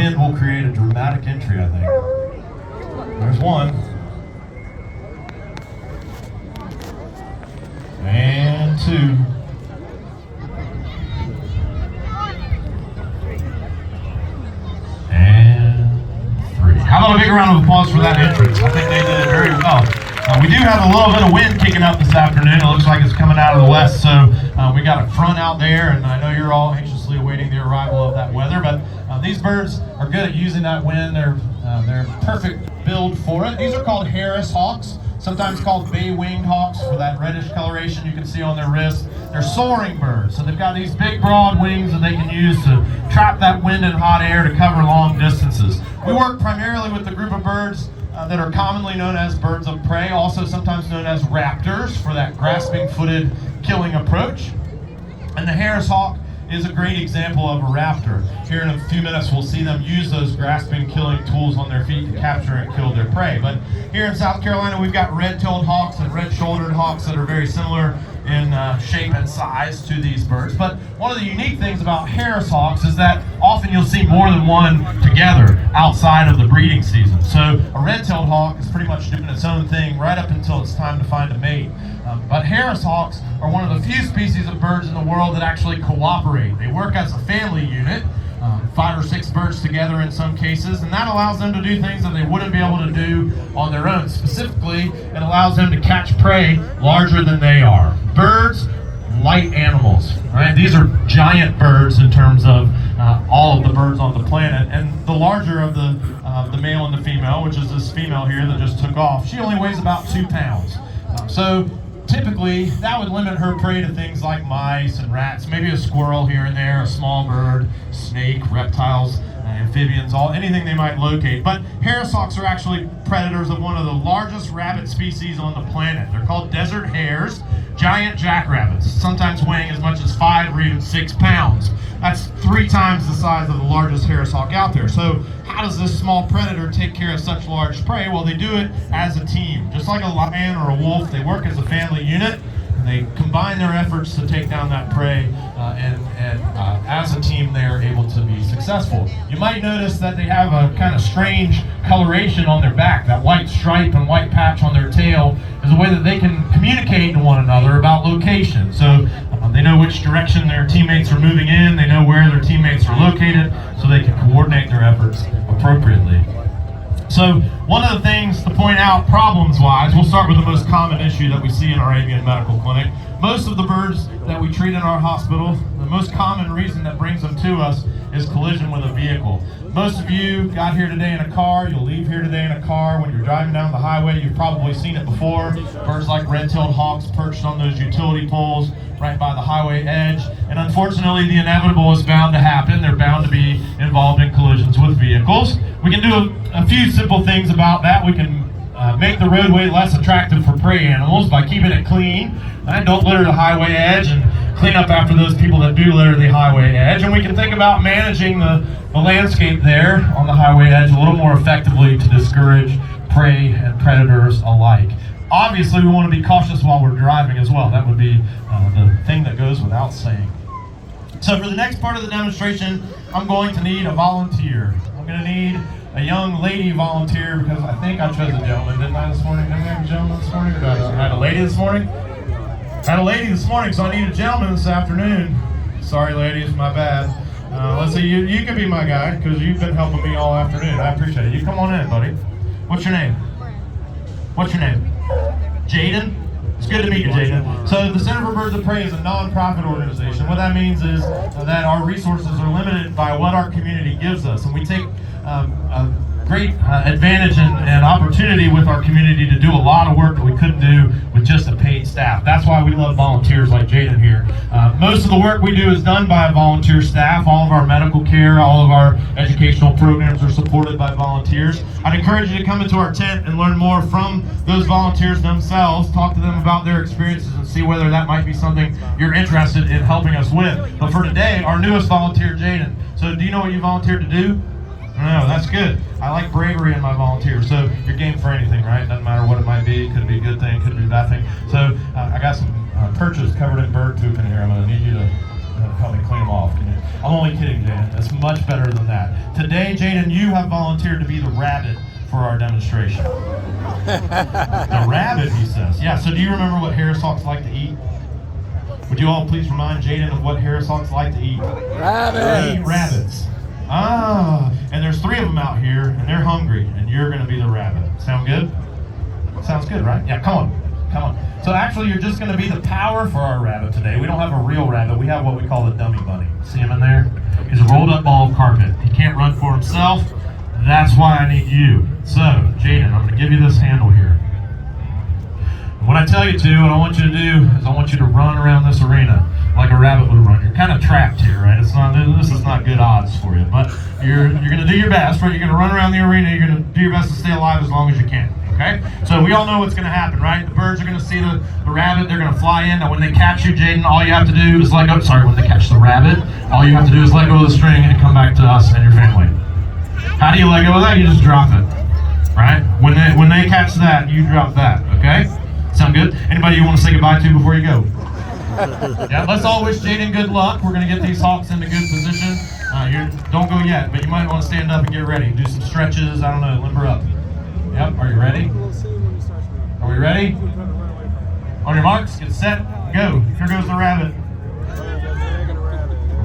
wind will create a dramatic entry, I think. There's one. And two. And three. How about a big round of applause for that entrance? I think they did it very well. We do have a little bit of wind kicking up this afternoon. It looks like it's coming out of the west, so we got a front out there, and I know you're all anxiously awaiting the arrival of that weather, but these birds are good at using that wind. They're perfect build for it. These are called Harris hawks, sometimes called bay-winged hawks for that reddish coloration you can see on their wrists. They're soaring birds, so they've got these big broad wings that they can use to trap that wind and hot air to cover long distances. We work primarily with the group of birds that are commonly known as birds of prey, also sometimes known as raptors for that grasping-footed killing approach. And the Harris hawk is a great example of a raptor. Here in a few minutes we'll see them use those grasping killing tools on their feet to capture and kill their prey. But here in South Carolina we've got red-tailed hawks and red-shouldered hawks that are very similar in shape and size to these birds. But one of the unique things about Harris hawks is that often you'll see more than one together outside of the breeding season. So a red-tailed hawk is pretty much doing its own thing right up until it's time to find a mate. But Harris hawks are one of the few species of birds in the world that actually cooperate. They work as a family unit, 5 or 6 birds together in some cases, and that allows them to do things that they wouldn't be able to do on their own. Specifically, it allows them to catch prey larger than they are. Birds, light animals, right? These are giant birds in terms of all of the birds on the planet, and the larger of the male and the female, which is this female here that just took off, she only weighs about 2 pounds. So typically, that would limit her prey to things like mice and rats, maybe a squirrel here and there, a small bird, snake, reptiles, amphibians, anything they might locate. But Harris hawks are actually predators of one of the largest rabbit species on the planet. They're called desert hares, giant jackrabbits, sometimes weighing as much as 5 or even 6 pounds. That's 3 times the size of the largest Harris hawk out there. So how does this small predator take care of such large prey? Well, they do it as a team. Just like a lion or a wolf, they work as a family unit. They combine their efforts to take down that prey, and as a team they are able to be successful. You might notice that they have a kind of strange coloration on their back. That white stripe and white patch on their tail is a way that they can communicate to one another about location. So they know which direction their teammates are moving in, they know where their teammates are located, so they can coordinate their efforts appropriately. So one of the things to point out problems-wise, we'll start with the most common issue that we see in our avian medical clinic. Most of the birds that we treat in our hospital, the most common reason that brings them to us is collision with a vehicle. Most of you got here today in a car, you'll leave here today in a car. When you're driving down the highway, you've probably seen it before. Birds like red-tailed hawks perched on those utility poles right by the highway edge. And unfortunately, the inevitable is bound to happen. They're bound to be involved in collisions with vehicles. We can do a few simple things about that. We can make the roadway less attractive for prey animals by keeping it clean. Don't litter the highway edge, and clean up after those people that do litter the highway edge. And we can think about managing the landscape there on the highway edge a little more effectively to discourage prey and predators alike. Obviously, we want to be cautious while we're driving as well. That would be the thing that goes without saying. So for the next part of the demonstration, I'm going to need a volunteer. I'm going to need a young lady volunteer because I think I chose a gentleman, didn't I, this morning? Didn't I have a gentleman this morning? Or did I have a lady this morning? I had a lady this morning, so I need a gentleman this afternoon. Sorry, ladies, my bad. Let's see, you can be my guy because you've been helping me all afternoon. I appreciate it. You come on in, buddy. What's your name? What's your name? Jaden? It's good to meet you, Jaden. So the Center for Birds of Prey is a non-profit organization. What that means is that our resources are limited by what our community gives us, and we take a great advantage and opportunity with our community to do a lot of work that we couldn't do with just a paid staff. That's why we love volunteers like Jaden here. Most of the work we do is done by a volunteer staff. All of our medical care, all of our educational programs are supported by volunteers. I'd encourage you to come into our tent and learn more from those volunteers themselves, talk to them about their experiences and see whether that might be something you're interested in helping us with. But for today, our newest volunteer, Jaden. So do you know what you volunteered to do? No, that's good. I like bravery in my volunteers. So you're game for anything, right? Doesn't matter what it might be. Could be a good thing, could be a bad thing. So I got some perches covered in bird poop in here. I'm going to need you to help me clean them off. Can you? I'm only kidding, Jaden. It's much better than that. Today, Jaden, you have volunteered to be the rabbit for our demonstration. The rabbit, he says. Yeah, so do you remember what Harris Hawks like to eat? Would you all please remind Jaden of what Harris Hawks like to eat? Rabbits. They eat rabbits. Ah, and there's 3 of them out here, and they're hungry, and you're going to be the rabbit. Sound good? Sounds good, right? Yeah, come on. Come on. So actually, you're just going to be the power for our rabbit today. We don't have a real rabbit. We have what we call a dummy bunny. See him in there? He's a rolled up ball of carpet. He can't run for himself. That's why I need you. So, Jaden, I'm going to give you this handle here. And when I tell you to, what I want you to do is I want you to run around this arena like a rabbit would run. You're kind of trapped here, right? This is not good odds for you, but you're going to do your best, right? You're going to run around the arena. You're going to do your best to stay alive as long as you can. Okay? So we all know what's going to happen, right? The birds are going to see the rabbit. They're going to fly in. Now, when they catch you, Jaden, all you have to do is when they catch the rabbit, all you have to do is let go of the string and come back to us and your family. How do you let go of that? You just drop it, right? When they catch that, you drop that, okay? Sound good? Anybody you want to say goodbye to before you go? Yeah, let's all wish Jaden good luck. We're going to get these Hawks into good position. Don't go yet, but you might want to stand up and get ready. Do some stretches. I don't know, limber up. Yep, are you ready? Are we ready? On your marks, get set, go. Here goes the rabbit.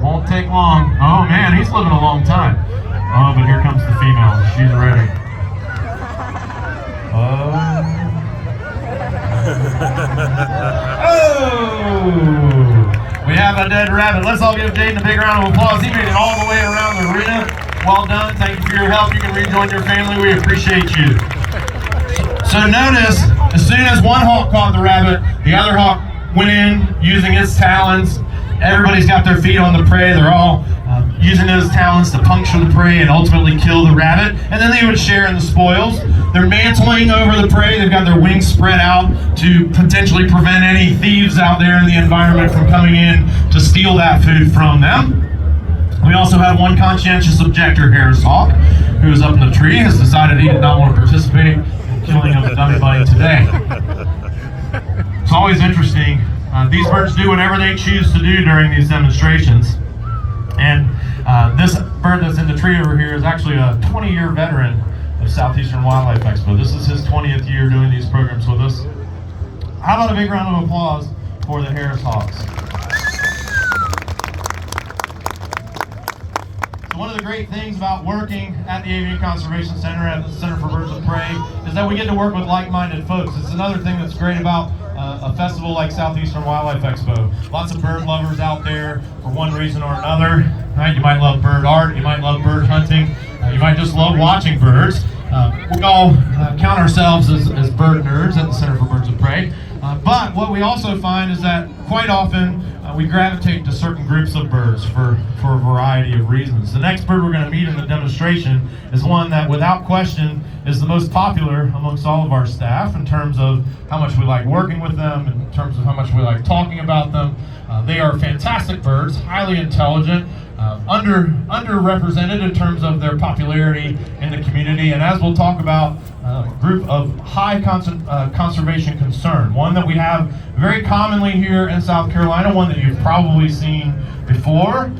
Won't take long. Oh man, he's living a long time. Oh, but here comes the female. She's ready. Oh. We have a dead rabbit. Let's all give Jaden a big round of applause. He made it all the way around the arena. Well done. Thank you for your help. You can rejoin your family. We appreciate you. So notice, as soon as one hawk caught the rabbit, the other hawk went in using its talons. Everybody's got their feet on the prey. They're all using those talons to puncture the prey and ultimately kill the rabbit. And then they would share in the spoils. They're mantling over the prey. They've got their wings spread out to potentially prevent any thieves out there in the environment from coming in to steal that food from them. We also have one conscientious objector, Harris Hawk, who is up in the tree, has decided he did not want to participate in the killing of the dummy bunny today. It's always interesting. These birds do whatever they choose to do during these demonstrations. And this bird that's in the tree over here is actually a 20-year veteran of Southeastern Wildlife Expo. This is his 20th year doing these programs with us. How about a big round of applause for the Harris Hawks? So one of the great things about working at the Avian Conservation Center, at the Center for Birds of Prey, is that we get to work with like-minded folks. It's another thing that's great about a festival like Southeastern Wildlife Expo. Lots of bird lovers out there for one reason or another. Right? You might love bird art, you might love bird hunting, you might just love watching birds. We all count ourselves as bird nerds at the Center for Birds of Prey. But what we also find is that quite often we gravitate to certain groups of birds for a variety of reasons. The next bird we're going to meet in the demonstration is one that without question is the most popular amongst all of our staff in terms of how much we like working with them, in terms of how much we like talking about them. They are fantastic birds, highly intelligent, underrepresented in terms of their popularity in the community, and as we'll talk about, a group of high conservation concern, one that we have very commonly here in South Carolina, one that you've probably seen before,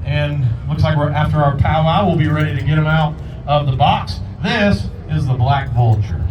and looks like we're after our powwow, we'll be ready to get them out of the box. This is the black vulture.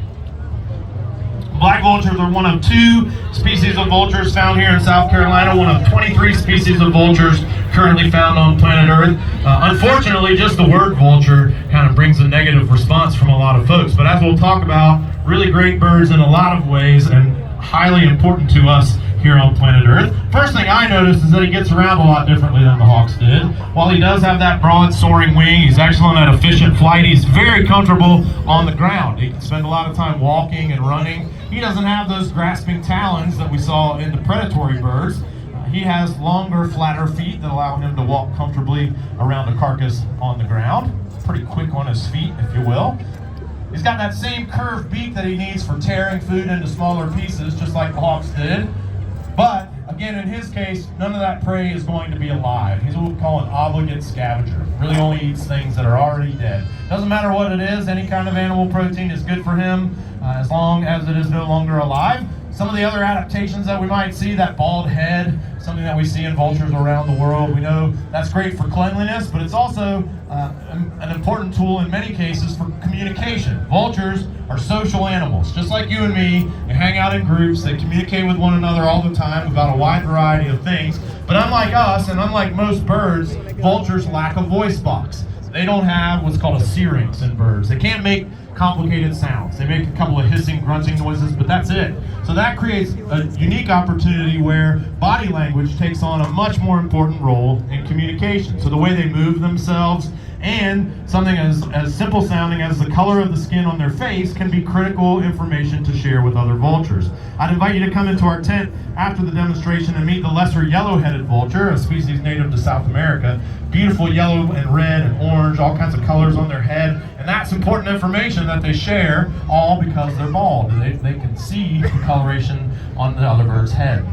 Black vultures are one of 2 species of vultures found here in South Carolina, one of 23 species of vultures currently found on planet Earth. Unfortunately, just the word vulture kind of brings a negative response from a lot of folks. But as we'll talk about, really great birds in a lot of ways and highly important to us here on planet Earth. First thing I noticed is that he gets around a lot differently than the hawks did. While he does have that broad soaring wing, he's excellent at efficient flight, he's very comfortable on the ground. He can spend a lot of time walking and running. He doesn't have those grasping talons that we saw in the predatory birds. He has longer, flatter feet that allow him to walk comfortably around a carcass on the ground. Pretty quick on his feet, if you will. He's got that same curved beak that he needs for tearing food into smaller pieces, just like the hawks did. But, again, in his case, none of that prey is going to be alive. He's what we call an obligate scavenger. Really only eats things that are already dead. Doesn't matter what it is, any kind of animal protein is good for him as long as it is no longer alive. Some of the other adaptations that we might see, that bald head, something that we see in vultures around the world. We know that's great for cleanliness, but it's also an important tool in many cases for communication. Vultures are social animals, just like you and me. They hang out in groups, they communicate with one another all the time about a wide variety of things. But unlike us, and unlike most birds, vultures lack a voice box. They don't have what's called a syrinx in birds. They can't make complicated sounds. They make a couple of hissing, grunting noises, but that's it. So that creates a unique opportunity where body language takes on a much more important role in communication. So the way they move themselves and something as simple sounding as the color of the skin on their face can be critical information to share with other vultures. I'd invite you to come into our tent after the demonstration and meet the lesser yellow-headed vulture, a species native to South America. Beautiful yellow and red and orange, all kinds of colors on their head. And that's important information that they share, all because they're bald. They can see the coloration on the other bird's head.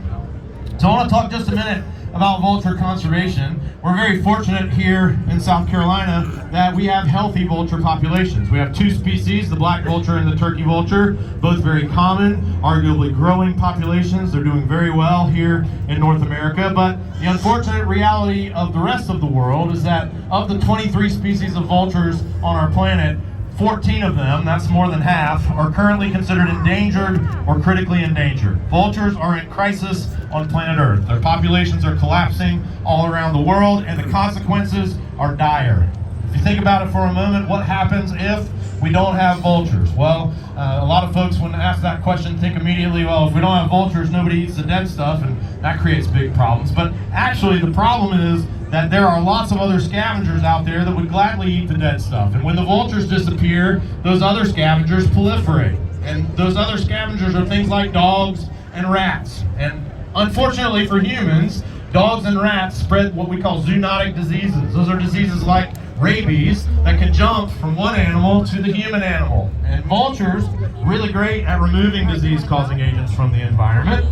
So I want to talk just a minute about vulture conservation. We're very fortunate here in South Carolina that we have healthy vulture populations. We have two species, the black vulture and the turkey vulture, both very common, arguably growing populations. They're doing very well here in North America, but the unfortunate reality of the rest of the world is that of the 23 species of vultures on our planet, 14 of them, that's more than half, are currently considered endangered or critically endangered. Vultures are in crisis on planet Earth. Their populations are collapsing all around the world, and the consequences are dire. If you think about it for a moment, what happens if we don't have vultures? Well, a lot of folks, when asked that question, think immediately, well, if we don't have vultures, nobody eats the dead stuff, and that creates big problems. But actually, the problem is that there are lots of other scavengers out there that would gladly eat the dead stuff. And when the vultures disappear, those other scavengers proliferate. And those other scavengers are things like dogs and rats. And unfortunately for humans, dogs and rats spread what we call zoonotic diseases. Those are diseases like rabies that can jump from one animal to the human animal. And vultures, really great at removing disease-causing agents from the environment.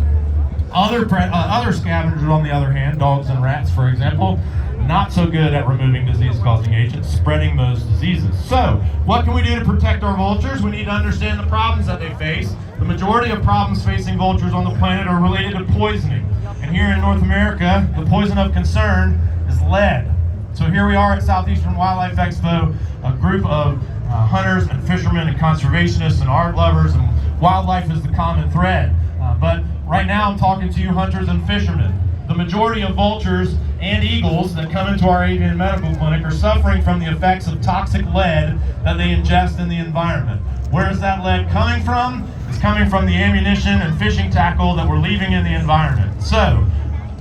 Other scavengers, on the other hand, dogs and rats, for example, not so good at removing disease-causing agents, spreading those diseases. So, what can we do to protect our vultures? We need to understand the problems that they face. The majority of problems facing vultures on the planet are related to poisoning. And here in North America, the poison of concern is lead. So here we are at Southeastern Wildlife Expo, a group of hunters and fishermen and conservationists and art lovers, and wildlife is the common thread. But right now I'm talking to you hunters and fishermen. The majority of vultures and eagles that come into our avian medical clinic are suffering from the effects of toxic lead that they ingest in the environment. Where is that lead coming from? It's coming from the ammunition and fishing tackle that we're leaving in the environment. So,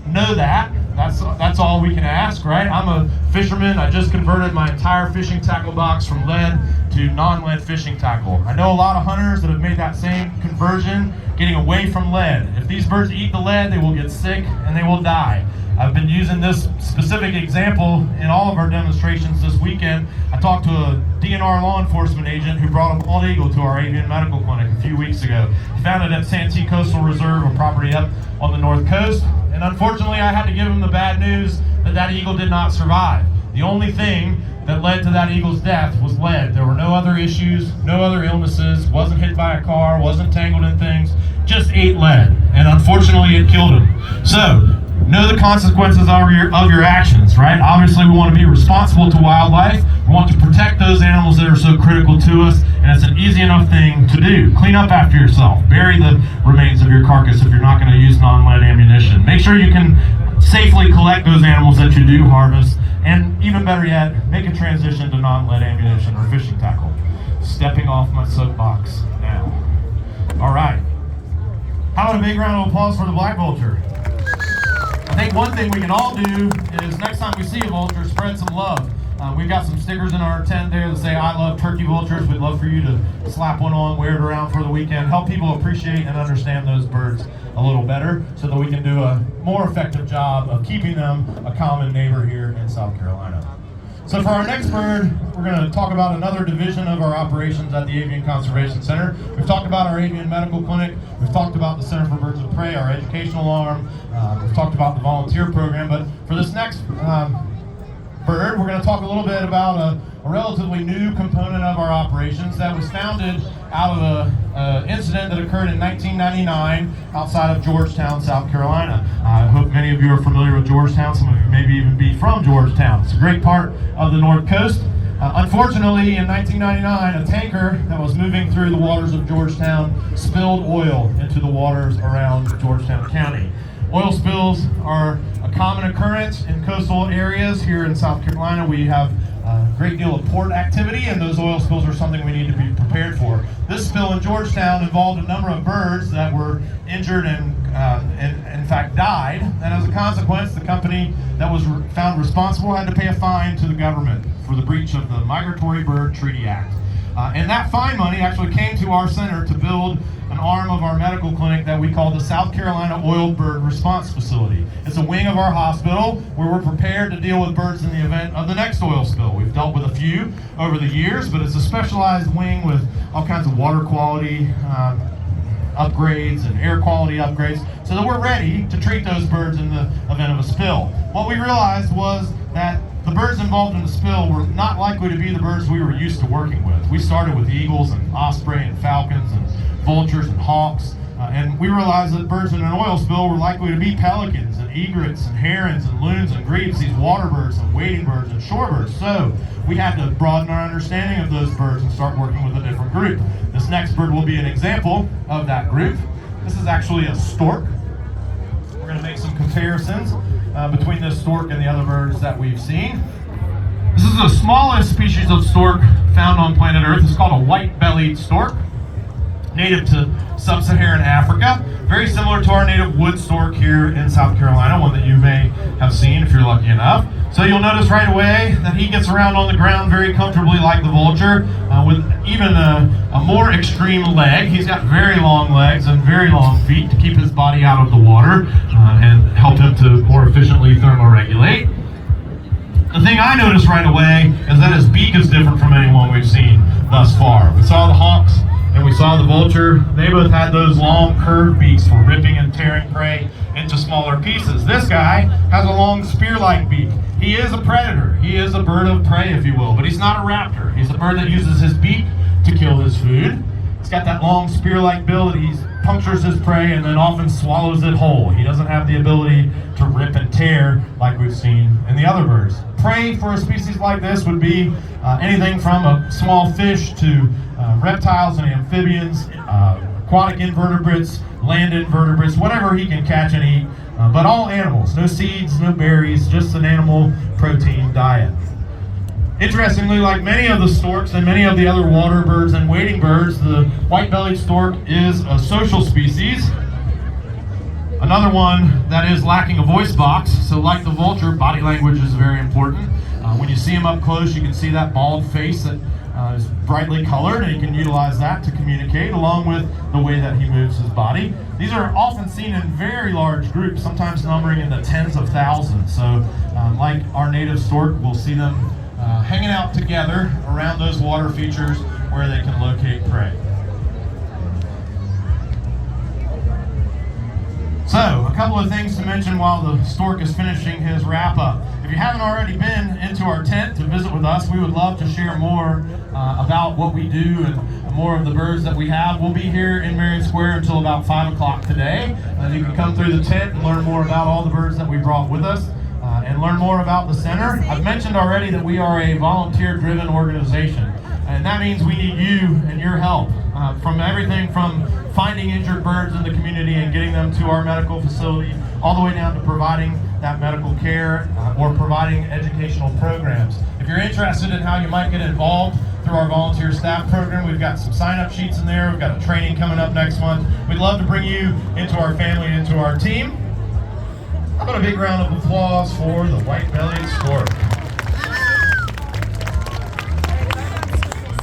know that. That's all we can ask, right? I'm a fisherman. I just converted my entire fishing tackle box from lead to non-lead fishing tackle. I know a lot of hunters that have made that same conversion, getting away from lead. If these birds eat the lead, they will get sick and they will die. I've been using this specific example in all of our demonstrations this weekend. I talked to a DNR law enforcement agent who brought a bald eagle to our avian medical clinic a few weeks ago. He found it at Santee Coastal Reserve, a property up on the north coast. And unfortunately, I had to give him the bad news that that eagle did not survive. The only thing that led to that eagle's death was lead. There were no other issues, no other illnesses, wasn't hit by a car, wasn't tangled in things, just ate lead. And unfortunately, it killed him. So, know the consequences of your actions, right? Obviously, we want to be responsible to wildlife. We want to protect those animals that are so critical to us, and it's an easy enough thing to do. Clean up after yourself. Bury the remains of your carcass if you're not going to use non-lead ammunition. Make sure you can safely collect those animals that you do harvest, and even better yet, make a transition to non-lead ammunition or fishing tackle. Stepping off my soapbox now. All right. How about a big round of applause for the black vulture? I think one thing we can all do is next time we see a vulture, spread some love. We've got some stickers in our tent there that say, "I love turkey vultures." We'd love for you to slap one on, wear it around for the weekend, help people appreciate and understand those birds a little better so that we can do a more effective job of keeping them a common neighbor here in South Carolina. So for our next bird, we're going to talk about another division of our operations at the Avian Conservation Center. We've talked about our avian medical clinic. We've talked about the Center for Birds of Prey, our educational arm. We've talked about the volunteer program. But for this next bird, forward, we're going to talk a little bit about a relatively new component of our operations that was founded out of an incident that occurred in 1999 outside of Georgetown, South Carolina. I hope many of you are familiar with Georgetown. Some of you maybe even be from Georgetown. It's a great part of the North Coast. Unfortunately, in 1999, a tanker that was moving through the waters of Georgetown spilled oil into the waters around Georgetown County. Oil spills are a common occurrence in coastal areas. Here in South Carolina, we have a great deal of port activity, and those oil spills are something we need to be prepared for. This spill in Georgetown involved a number of birds that were injured and in fact died, and as a consequence, the company that was found responsible had to pay a fine to the government for the breach of the Migratory Bird Treaty Act. And that fine money actually came to our center to build an arm of our medical clinic that we call the South Carolina Oiled Bird Response Facility. It's a wing of our hospital where we're prepared to deal with birds in the event of the next oil spill. We've dealt with a few over the years, but it's a specialized wing with all kinds of water quality upgrades and air quality upgrades so that we're ready to treat those birds in the event of a spill. What we realized was that the birds involved in the spill were not likely to be the birds we were used to working with. We started with eagles and osprey and falcons and vultures and hawks, and we realized that birds in an oil spill were likely to be pelicans and egrets and herons and loons and grebes, these water birds and wading birds and shorebirds. So we had to broaden our understanding of those birds and start working with a different group. This next bird will be an example of that group. This is actually a stork. We're going to make some comparisons between this stork and the other birds that we've seen. This is the smallest species of stork found on planet Earth. It's called a white-bellied stork, native to sub-Saharan Africa. Very similar to our native wood stork here in South Carolina, one that you may have seen if you're lucky enough. So you'll notice right away that he gets around on the ground very comfortably like the vulture, with even a more extreme leg. He's got very long legs and very long feet to keep his body out of the water and help him to more efficiently thermoregulate. The thing I noticed right away is that his beak is different from anyone we've seen thus far. We saw the hawks and we saw the vulture. They both had those long curved beaks for ripping and tearing prey into smaller pieces. This guy has a long spear-like beak. He is a predator. He is a bird of prey, if you will, but he's not a raptor. He's a bird that uses his beak to kill his food. He's got that long spear-like bill that he punctures his prey and then often swallows it whole. He doesn't have the ability to rip and tear like we've seen in the other birds. Prey for a species like this would be anything from a small fish to reptiles and amphibians, aquatic invertebrates, land invertebrates, whatever he can catch and eat, but all animals, no seeds, no berries, just an animal protein diet. Interestingly, like many of the storks and many of the other water birds and wading birds, the white-bellied stork is a social species. Another one that is lacking a voice box, so like the vulture, body language is very important. When you see him up close, you can see that bald face that is brightly colored, and you can utilize that to communicate, along with the way that he moves his body. These are often seen in very large groups, sometimes numbering in the tens of thousands. So like our native stork, we'll see them hanging out together around those water features where they can locate prey. So, a couple of things to mention while the stork is finishing his wrap-up. If you haven't already been into our tent to visit with us, we would love to share more about what we do and more of the birds that we have. We'll be here in Marion Square until about 5 o'clock today. You can come through the tent and learn more about all the birds that we brought with us and learn more about the center. I've mentioned already that we are a volunteer-driven organization, and that means we need you and your help from everything from finding injured birds in the community and getting them to our medical facility, all the way down to providing that medical care or providing educational programs. If you're interested in how you might get involved through our volunteer staff program, we've got some sign-up sheets in there. We've got a training coming up next month. We'd love to bring you into our family, into our team. How about a big round of applause for the white-bellied stork?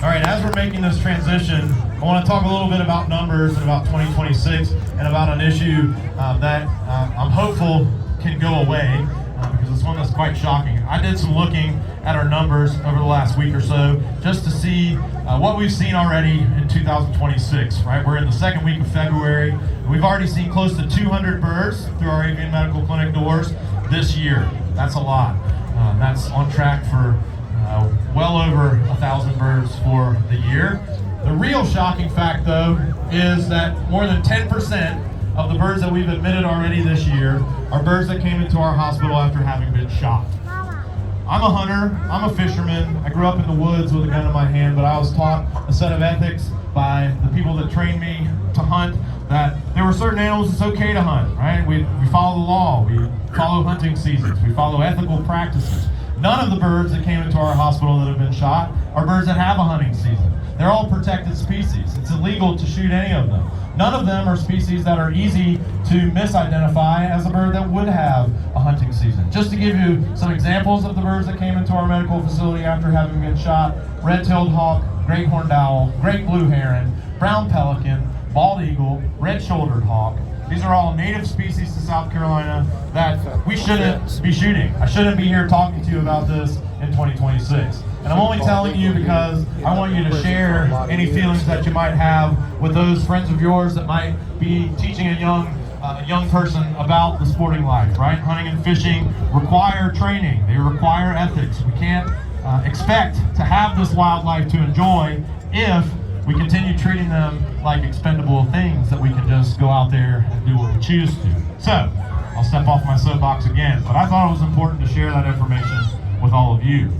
All right, as we're making this transition, I want to talk a little bit about numbers and about 2026 and about an issue that I'm hopeful can go away because it's one that's quite shocking. I did some looking at our numbers over the last week or so just to see what we've seen already in 2026, right? We're in the second week of February. We've already seen close to 200 birds through our avian medical clinic doors this year. That's a lot. That's that's on track for well over 1,000 birds for the year. The real shocking fact, though, is that more than 10% of the birds that we've admitted already this year are birds that came into our hospital after having been shot. I'm a hunter, I'm a fisherman. I grew up in the woods with a gun in my hand, but I was taught a set of ethics by the people that trained me to hunt, that there were certain animals it's okay to hunt, right? We follow the law, we follow hunting seasons, we follow ethical practices. None of the birds that came into our hospital that have been shot are birds that have a hunting season. They're all protected species. It's illegal to shoot any of them. None of them are species that are easy to misidentify as a bird that would have a hunting season. Just to give you some examples of the birds that came into our medical facility after having been shot: red-tailed hawk, great horned owl, great blue heron, brown pelican, bald eagle, red-shouldered hawk. These are all native species to South Carolina that we shouldn't be shooting. I shouldn't be here talking to you about this in 2026. And I'm only telling you because I want you to share any feelings that you might have with those friends of yours that might be teaching a young person about the sporting life, right? Hunting and fishing require training. They require ethics. We can't expect to have this wildlife to enjoy if we continue treating them like expendable things that we can just go out there and do what we choose to. So, I'll step off my soapbox again, but I thought it was important to share that information with all of you.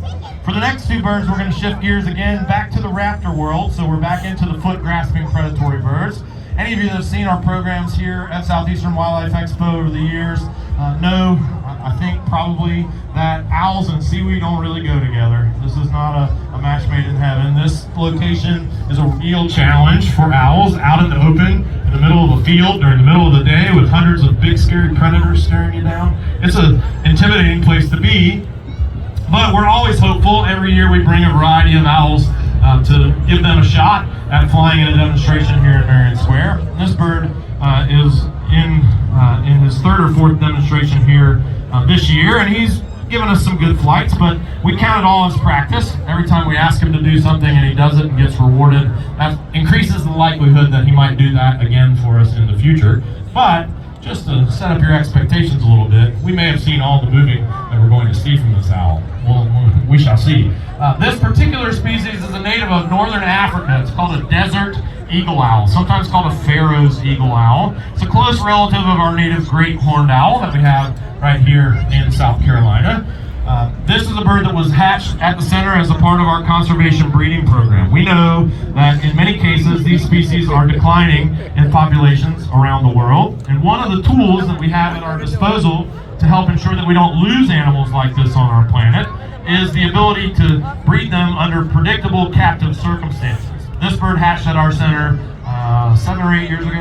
For the next two birds, we're going to shift gears again back to the raptor world, so we're back into the foot-grasping predatory birds. Any of you that have seen our programs here at Southeastern Wildlife Expo over the years know, I think probably, that owls and seaweed don't really go together. This is not a match made in heaven. This location is a real challenge for owls out in the open, in the middle of a field during the middle of the day with hundreds of big scary predators staring you down. It's an intimidating place to be, but we're always hopeful. Every year we bring a variety of owls to give them a shot at flying in a demonstration here at Marion Square. And this bird is in his third or fourth demonstration here this year, and he's given us some good flights, but we count it all as practice. Every time we ask him to do something and he does it and gets rewarded, that increases the likelihood that he might do that again for us in the future. But just to set up your expectations a little bit, we may have seen all the moving that we're going to see from this owl. Well, we shall see. This particular species is a native of northern Africa. It's called a desert eagle owl, sometimes called a Pharaoh's eagle owl. It's a close relative of our native great horned owl that we have right here in South Carolina. This is a bird that was hatched at the center as a part of our conservation breeding program. We know that in many cases these species are declining in populations around the world, and one of the tools that we have at our disposal to help ensure that we don't lose animals like this on our planet is the ability to breed them under predictable captive circumstances. This bird hatched at our center 7 or 8 years ago,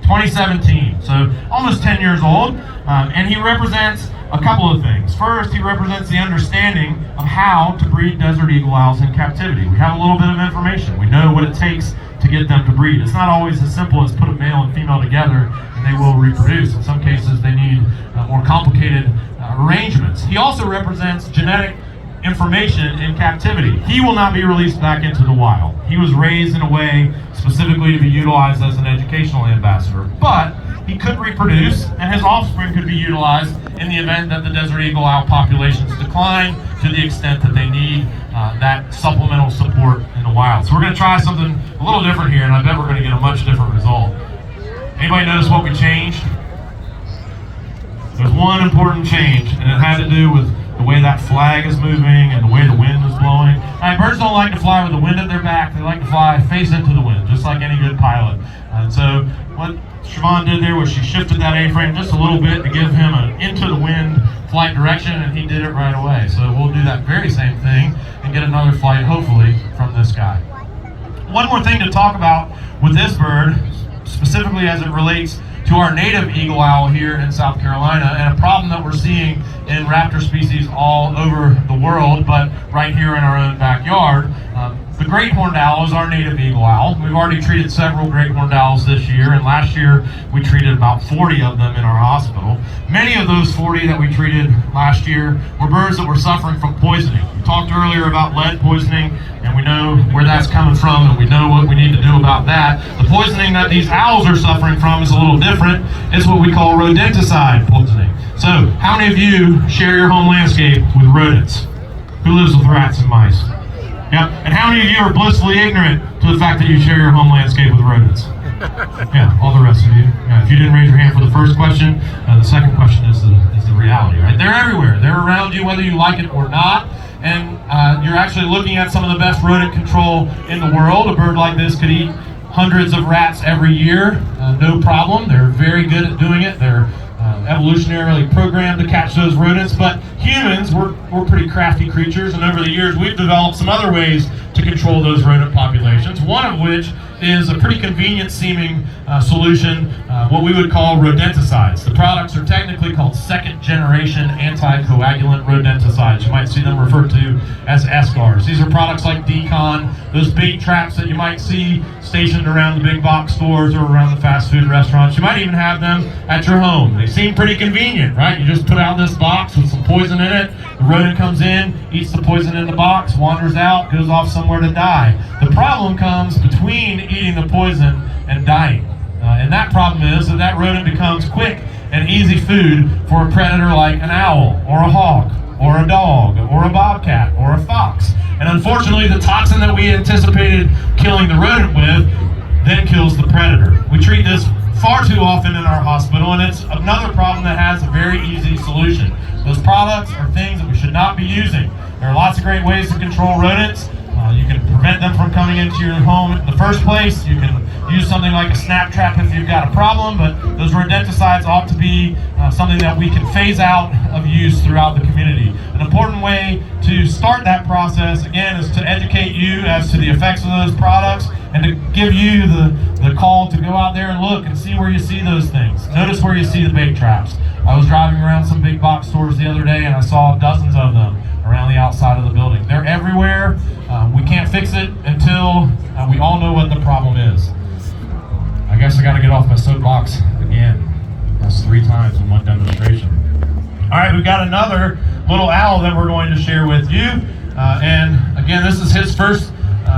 2017, so almost 10 years old, and he represents a couple of things. First, he represents the understanding of how to breed desert eagle owls in captivity. We have a little bit of information. We know what it takes to get them to breed. It's not always as simple as put a male and female together and they will reproduce. In some cases, they need more complicated arrangements. He also represents genetic information in captivity. He will not be released back into the wild. He was raised in a way specifically to be utilized as an educational ambassador, but he could reproduce and his offspring could be utilized in the event that the desert eagle owl populations decline to the extent that they need that supplemental support in the wild. So we're going to try something a little different here, and I bet we're going to get a much different result. Anybody notice what we changed? There's one important change, and it had to do with the way that flag is moving and the way the wind is blowing. Birds don't like to fly with the wind at their back. They like to fly face into the wind, just like any good pilot. And so what Siobhan did there was she shifted that A-frame just a little bit to give him an into the wind flight direction, and he did it right away. So we'll do that very same thing and get another flight, hopefully, from this guy. One more thing to talk about with this bird, specifically as it relates to our native eagle owl here in South Carolina, and a problem that we're seeing in raptor species all over the world, but right here in our own backyard. The great horned owl is our native eagle owl. We've already treated several great horned owls this year, and last year we treated about 40 of them in our hospital. Many of those 40 that we treated last year were birds that were suffering from poisoning. We talked earlier about lead poisoning, and we know where that's coming from, and we know what we need to do about that. The poisoning that these owls are suffering from is a little different. It's what we call rodenticide poisoning. So, how many of you share your home landscape with rodents? Who lives with rats and mice? Yeah, and how many of you are blissfully ignorant to the fact that you share your home landscape with rodents? Yeah, all the rest of you. Yeah, if you didn't raise your hand for the first question, the second question is the reality, right? They're everywhere. They're around you whether you like it or not. And you're actually looking at some of the best rodent control in the world. A bird like this could eat hundreds of rats every year, no problem. They're very good at doing it. They're evolutionarily programmed to catch those rodents, but humans, we're pretty crafty creatures, and over the years we've developed some other ways to control those rodent populations, one of which is a pretty convenient seeming solution, what we would call rodenticides. The products are technically called second generation anticoagulant rodenticides. You might see them referred to as SGARs. These are products like Decon, those bait traps that you might see stationed around the big box stores or around the fast food restaurants. You might even have them at your home. They seem pretty convenient, right? You just put out this box with some poison in it, the rodent comes in, eats the poison in the box, wanders out, goes off somewhere to die. The problem comes between eating the poison and dying. And that problem is that rodent becomes quick and easy food for a predator like an owl or a hawk or a dog or a bobcat or a fox. And unfortunately, the toxin that we anticipated killing the rodent with then kills the predator. We treat this far too often in our hospital, and it's another problem that has a very easy solution. Those products are things that we should not be using. There are lots of great ways to control rodents. You can prevent them from coming into your home in the first place. You can use something like a snap trap if you've got a problem, but those rodenticides ought to be something that we can phase out of use throughout the community. An important way to start that process, again, is to educate you as to the effects of those products and to give you the call to go out there and look and see where you see those things. Notice where you see the bait traps. I was driving around some big box stores the other day and I saw dozens of them around the outside of the building. They're everywhere. We can't fix it until we all know what the problem is. I guess I gotta get off my soapbox again. That's 3 times in one demonstration. All right, we've got another little owl that we're going to share with you. And again, this is his first,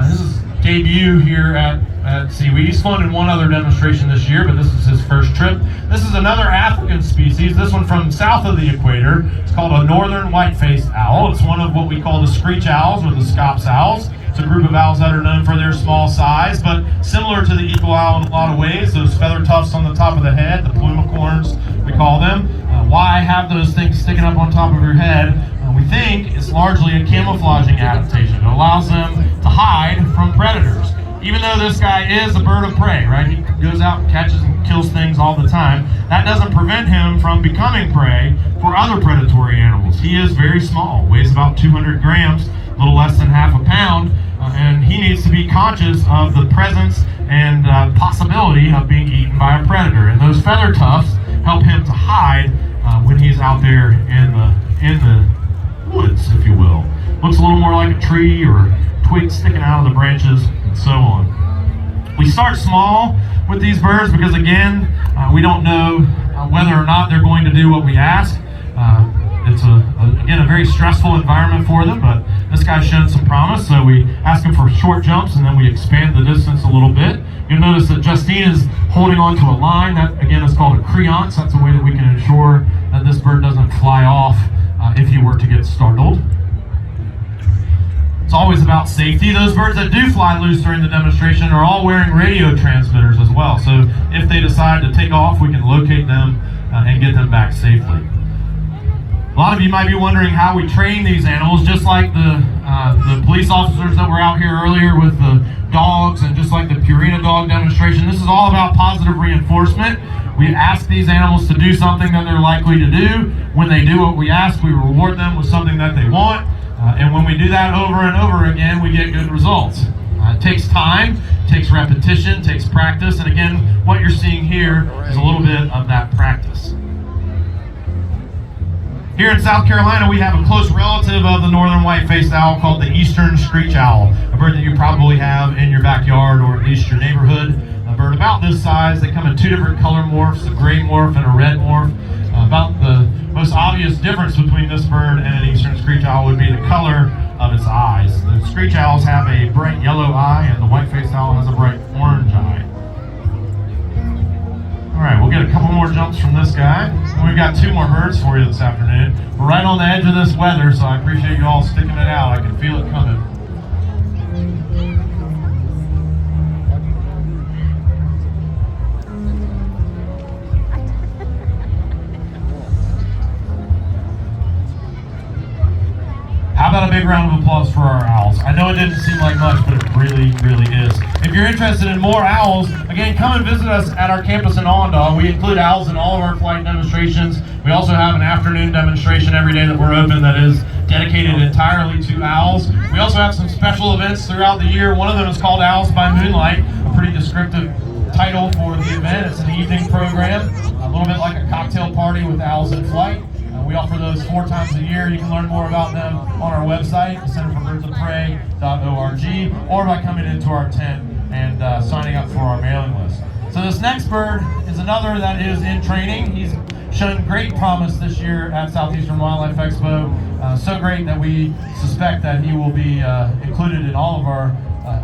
his debut here at Seaweed. He's flown in one other demonstration this year, but this is his first trip. This is another African species, this one from south of the equator. It's called a northern white-faced owl. It's one of what we call the screech owls or the scops owls. It's a group of owls that are known for their small size, but similar to the eagle owl in a lot of ways. Those feather tufts on the top of the head, the plumicorns, we call them. Why have those things sticking up on top of your head? We think it's largely a camouflaging adaptation. It allows them to hide from predators. Even though this guy is a bird of prey, right? He goes out and catches and kills things all the time. That doesn't prevent him from becoming prey for other predatory animals. He is very small, weighs about 200 grams, a little less than half a pound, and he needs to be conscious of the presence and possibility of being eaten by a predator. And those feather tufts help him to hide when he's out there in the woods, if you will. Looks a little more like a tree or twigs sticking out of the branches and so on. We start small with these birds because, again, we don't know whether or not they're going to do what we ask. It's again a very stressful environment for them, but this guy's shown some promise, so we ask him for short jumps and then we expand the distance a little bit. You'll notice that Justine is holding onto a line. That, again, is called a creance. That's a way that we can ensure that this bird doesn't fly off if he were to get startled. It's always about safety. Those birds that do fly loose during the demonstration are all wearing radio transmitters as well. So if they decide to take off, we can locate them and get them back safely. A lot of you might be wondering how we train these animals, just like the police officers that were out here earlier with the dogs and just like the Purina dog demonstration. This is all about positive reinforcement. We ask these animals to do something that they're likely to do. When they do what we ask, we reward them with something that they want. And when we do that over and over again, we get good results. It takes time, takes repetition, takes practice. And again, what you're seeing here is a little bit of that practice. Here in South Carolina, we have a close relative of the northern white-faced owl called the Eastern screech owl, a bird that you probably have in your backyard or at least your neighborhood. A bird about this size. They come in two different color morphs, a gray morph and a red morph. About the most obvious difference between this bird and an Eastern screech owl would be the color of its eyes. The screech owls have a bright yellow eye and the white-faced owl has a bright orange eye. All right, we'll get a couple more jumps from this guy. And we've got two more birds for you this afternoon. We're right on the edge of this weather, so I appreciate you all sticking it out. I can feel it coming. How about a big round of applause for our owls? I know it didn't seem like much, but it really, really is. If you're interested in more owls, again, come and visit us at our campus in Allendale. We include owls in all of our flight demonstrations. We also have an afternoon demonstration every day that we're open that is dedicated entirely to owls. We also have some special events throughout the year. One of them is called Owls by Moonlight, a pretty descriptive title for the event. It's an evening program, a little bit like a cocktail party with owls in flight. We offer those 4 times a year. You can learn more about them on our website, centerforbirdsofprey.org, or by coming into our tent and signing up for our mailing list. So this next bird is another that is in training. He's shown great promise this year at Southeastern Wildlife Expo. So great that we suspect that he will be included in all of our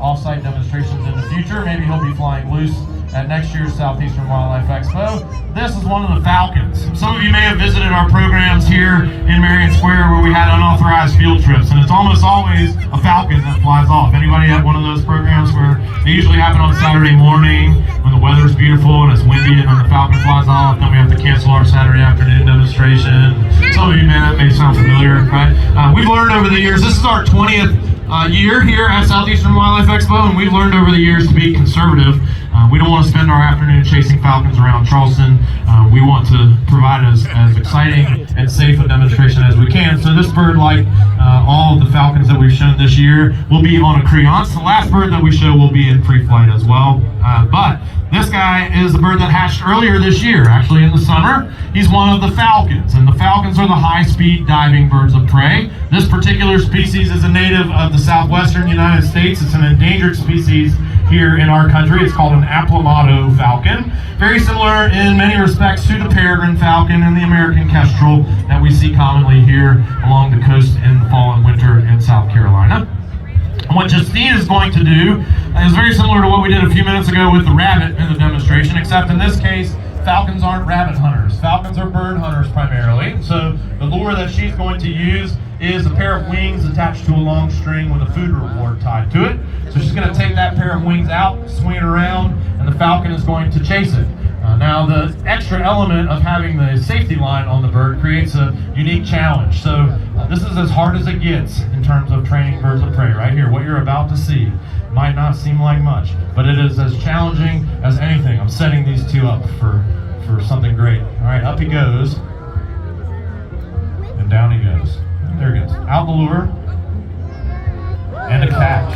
off-site demonstrations in the future. Maybe he'll be flying loose at next year's Southeastern Wildlife Expo. This is one of the falcons. Some of you may have visited our programs here in Marion Square where we had unauthorized field trips, and it's almost always a falcon that flies off. Anybody at one of those programs where they usually happen on Saturday morning when the weather's beautiful and it's windy and then the falcon flies off, then we have to cancel our Saturday afternoon demonstration. Some of you may sound familiar, right? We've learned over the years, this is our 20th year here at Southeastern Wildlife Expo, and we've learned over the years to be conservative. We don't want to spend our afternoon chasing falcons around Charleston. We want to provide as exciting and safe a demonstration as we can. So this bird, like all of the falcons that we've shown this year, will be on a creance. The last bird that we show will be in pre-flight as well. But this guy is a bird that hatched earlier this year, actually in the summer. He's one of the falcons, and the falcons are the high-speed diving birds of prey. This particular species is a native of the southwestern United States. It's an endangered species here in our country. It's called an aplomado falcon. Very similar in many respects to the peregrine falcon and the American kestrel that we see commonly here along the coast in the fall and winter in South Carolina. And what Justine is going to do is very similar to what we did a few minutes ago with the rabbit in the demonstration, except in this case, falcons aren't rabbit hunters. Falcons are bird hunters primarily. So the lure that she's going to use is a pair of wings attached to a long string with a food reward tied to it. So she's going to take that pair of wings out, swing it around, and the falcon is going to chase it. Now the extra element of having the safety line on the bird creates a unique challenge. So this is as hard as it gets in terms of training birds of prey right here. What you're about to see might not seem like much, but it is as challenging as anything. I'm setting these two up for something great. All right, up he goes, and down he goes. There he goes. Out the lure, and a catch.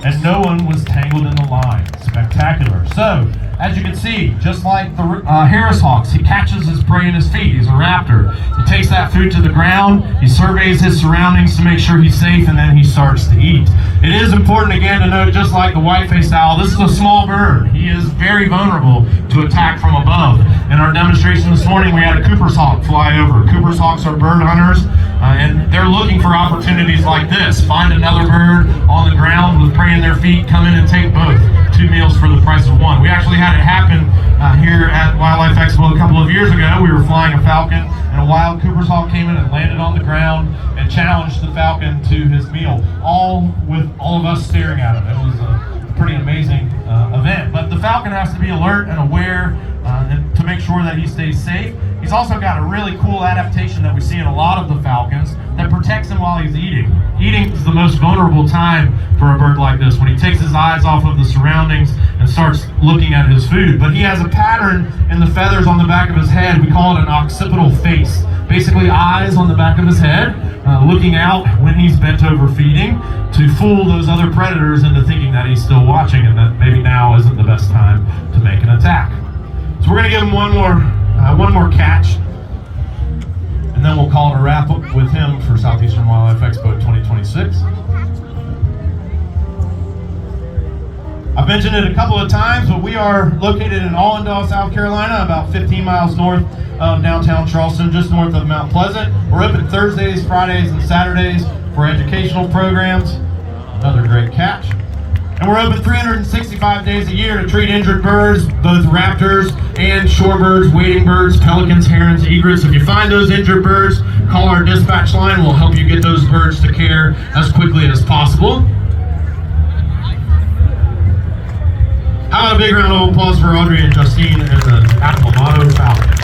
And no one was tangled in the line. Spectacular. So, as you can see, just like the Harris hawks, he catches his prey in his feet. He's a raptor. He takes that food to the ground, he surveys his surroundings to make sure he's safe, and then he starts to eat. It is important, again, to note, just like the white-faced owl, this is a small bird. He is very vulnerable to attack from above. In our demonstration this morning, we had a Cooper's hawk fly over. Cooper's hawks are bird hunters, and they're looking for opportunities like this. Find another bird on the ground with prey in their feet, come in and take both. 2 meals for the price of 1. We actually had it happen here at Wildlife Expo a couple of years ago. We were flying a falcon, and a wild Cooper's hawk came in and landed on the ground and challenged the falcon to his meal, all with all of us staring at him. It was a pretty amazing event. But the falcon has to be alert and aware and to make sure that he stays safe. He's also got a really cool adaptation that we see in a lot of the falcons that protects him while he's eating. Eating is the most vulnerable time for a bird like this, when he takes his eyes off of the surroundings and starts looking at his food. But he has a pattern in the feathers on the back of his head. We call it an occipital face. Basically eyes on the back of his head, looking out when he's bent over feeding to fool those other predators into thinking that he's still watching and that maybe now isn't the best time to make an attack. So we're going to give him one more catch. and then we'll call it a wrap up with him for Southeastern Wildlife Expo 2026. I've mentioned it a couple of times, but we are located in Allendale, South Carolina, about 15 miles north of downtown Charleston, just north of Mount Pleasant. We're open Thursdays, Fridays, and Saturdays for educational programs. Another great catch. And we're open 365 days a year to treat injured birds, both raptors and shorebirds, wading birds, pelicans, herons, egrets. If you find those injured birds, call our dispatch line. We'll help you get those birds to care as quickly as possible. How about a big round of applause for Audrey and Justine and the Apple Motto Falcon?